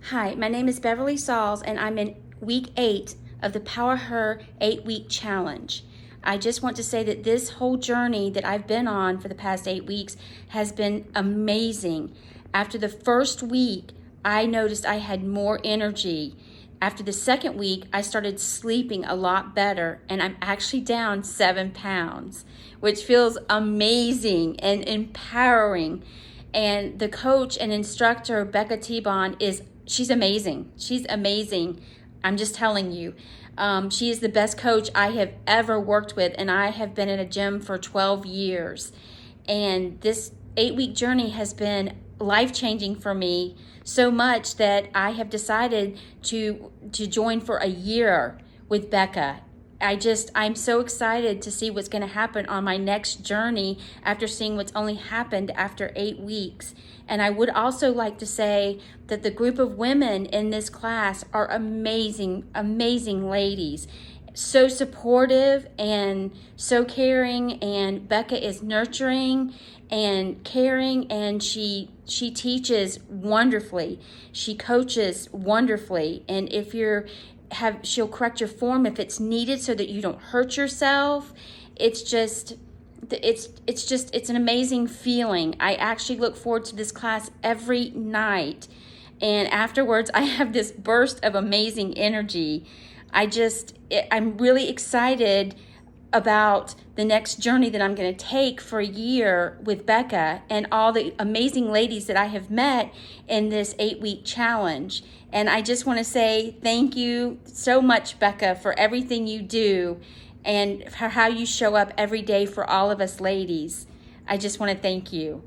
Hi, my name is Beverly Sauls, and I'm in week 8 of the PowHER 8-week challenge. I just want to say that this whole journey that I've been on for the past 8 weeks has been amazing. After the first week, I noticed I had more energy. After the second week, I started sleeping a lot better, and I'm actually down 7 pounds, which feels amazing and empowering. And the coach and instructor, Becca she's amazing. She's amazing. I'm just telling you. She is the best coach I have ever worked with, and I have been in a gym for 12 years. And this 8-week journey has been life-changing for me, so much that I have decided to join for a year with Becca. I'm so excited to see what's going to happen on my next journey after seeing what's only happened after 8 weeks. And I would also like to say that the group of women in this class are amazing, amazing ladies. So supportive and so caring, and Becca is nurturing and caring, and she teaches wonderfully. She coaches wonderfully, and she'll correct your form if it's needed so that you don't hurt yourself. It's an amazing feeling. I actually look forward to this class every night, and afterwards I have this burst of amazing energy. I'm really excited about the next journey that I'm going to take for a year with Becca and all the amazing ladies that I have met in this 8-week challenge. And I just want to say thank you so much, Becca, for everything you do and for how you show up every day for all of us ladies. I just want to thank you.